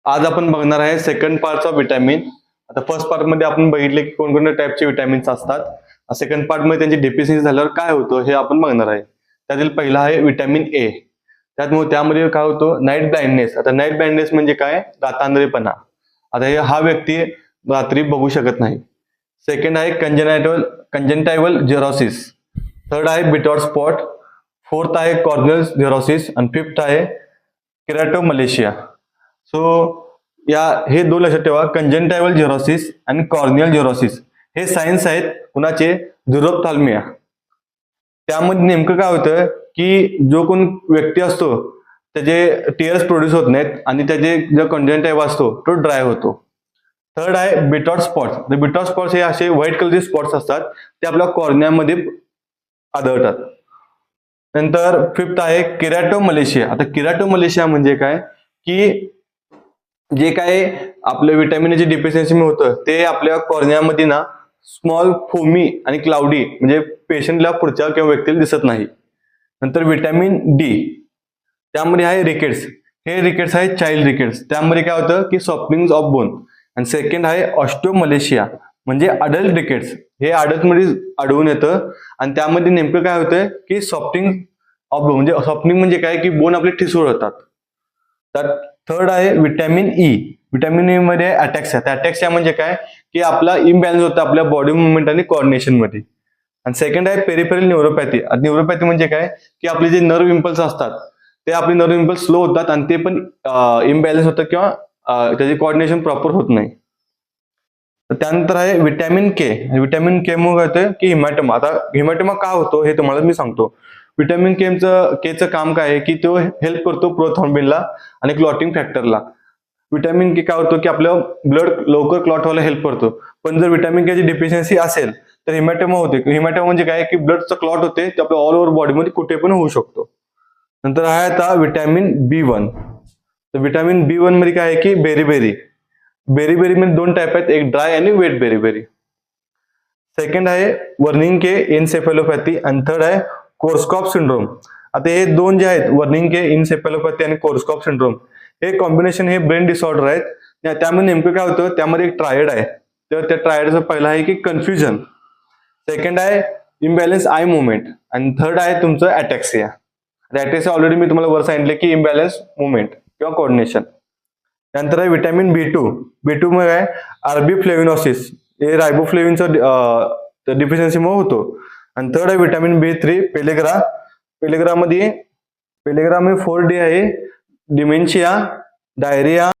आज आपण बघणार आहे सेकंड पार्ट ऑफ विटॅमिन. आता फर्स्ट पार्ट मध्ये आपण बघितले की कोणकोणत्या टाईपचे विटॅमिन्स असतात. सेकंड पार्ट मध्ये त्यांची डेफिशियन्सी झाल्यावर काय होतं हे आपण बघणार आहे. त्यातील पहिला आहे विटॅमिन ए. त्यामध्ये काय होतं, नाईट ब्लाइंडनेस. आता नाईट ब्लाइंडनेस म्हणजे काय, रातांधळेपणा. आता हा व्यक्ती रात्री बघू शकत नाही. सेकंड आहे कंजंटायवल जेरोसिस. थर्ड आहे बिटॉर स्पॉट. फोर्थ आहे कॉर्नियल जेरोसिस आणि फिफ्थ आहे केराटोमलेशिया. सो हे दोन लक्षात ठेवा, कंजंटायवल जेरोसिस आणि कॉर्नियल जेरोसिस हे सायन्स आहेत कुणाचे, झुरोप्थाल्मिया. त्यामध्ये नेमकं काय होतं की जो कोण व्यक्ती असतो त्याचे टीयर्स प्रोड्यूस होत नाहीत आणि त्याचे जो कंजंटायवा असतो तो ड्राय होतो. थर्ड आहे बिटॉर स्पॉट्स. बिटॉर स्पॉट्स हे असे व्हाईट कलरचे स्पॉट्स असतात, ते आपल्या कॉर्नियामध्ये आढळतात. नंतर फिफ्थ आहे केराटोमलेशिया. आता केराटोमलेशिया म्हणजे काय की जे काय आपल्या विटॅमिनची डिफिशियन्सी होतं ते आपल्या कॉर्नियामध्ये ना स्मॉल फोमी आणि क्लाउडी म्हणजे पेशंटला पुढच्या किंवा व्यक्तीला दिसत नाही. नंतर विटॅमिन डी, त्यामध्ये आहे रिकेट्स. हे रिकेट्स आहे चाइल्ड रिकेट्स. त्यामध्ये काय होतं की सॉफ्टनिंग ऑफ बोन. आणि सेकंड आहे ऑस्टिओमलेशिया म्हणजे अडल्ट रिकेट्स. हे अडल्ट मध्ये आढळून येतं आणि त्यामध्ये नेमकं काय होतं की सॉफ्टनिंग ऑफ बोन. म्हणजे सॉफ्टनिंग म्हणजे काय की बोन आपले ठिसूळ होतात. तर थर्ड आहे विटॅमिन ई. विटॅमिन ई मध्ये अटॅक्सिया. अटॅक्सिया म्हणजे काय की आपला इम्बॅलन्स होतं आपल्या बॉडी मुवमेंट आणि कोऑर्डिनेशन मध्ये. आणि सेकंड आहे पेरिफेरल न्यूरोपॅथी. न्यूरोपॅथी म्हणजे काय की आपले जे नर्व्ह इम्पल्स असतात ते आपले नर्व्ह इम्पल्स स्लो होतात आणि ते पण इम्बॅलन्स होतं किंवा त्याचे कोऑर्डिनेशन प्रॉपर होत नाही. त्यानंतर आहे विटॅमिन के. विटॅमिन के मुळे होतं की हिमॅटोमा. आता हिमॅटोमा का होतो हे तुम्हाला मी सांगतो. विटॅमिन केचं काम काय आहे की तो हेल्प करतो प्रोथ्रोम्बिनला आणि क्लॉटिंग फॅक्टरला. विटॅमिन के काय होतो की आपलं ब्लड लवकर क्लॉट व्हायला हेल्प करतो. पण जर विटॅमिन के ची डिफिशियन्सी असेल तर हिमॅटोमा होते. हिमॅटोमा म्हणजे काय की ब्लडचं क्लॉट होते ते आपल्या ऑल ओव्हर बॉडीमध्ये कुठे पण होऊ शकतो. नंतर आहे आता विटॅमिन B1. तर विटॅमिन B1 मध्ये काय आहे की बेरीबेरी. बेरीबेरी मध्ये दोन टाईप आहेत, एक ड्राय आणि वेट बेरीबेरी. सेकंड आहे वर्निंग के इनसेफेलोपॅथी आणि थर्ड आहे कोर्सकॉफ सिंड्रोम. आता हे दोन जे आहेत वर्निंग के इनसेफेलोपॅथी आणि कोर्सकॉफ सिंड्रोम हे कॉम्बिनेशन हे ब्रेन डिसऑर्डर आहेत. त्यामध्ये नेमकं काय होतं, त्यामध्ये एक ट्रायड आहे. तर त्या ट्रायडचा पहिला आहे की कन्फ्युजन, सेकंड आहे इम्बॅलन्स आय मुवमेंट आणि थर्ड आहे तुमचं अटॅक्सिया. अटॅक्सिया ऑलरेडी मी तुम्हाला वर सांगितले की इम्बॅलन्स मुवमेंट किंवा कोऑर्डिनेशन. नंतर आहे विटॅमिन B2 मध्ये आहे आर्बीफ्लेविनोसिस. हे रायबोफ्लेविनचं डिफिशियन्सीमुळे होतो. आणि थर्ड आहे विटॅमिन B3 पेलेग्रा. पेलेग्रामध्ये 4D आहे डिमेन्शिया, डायरिया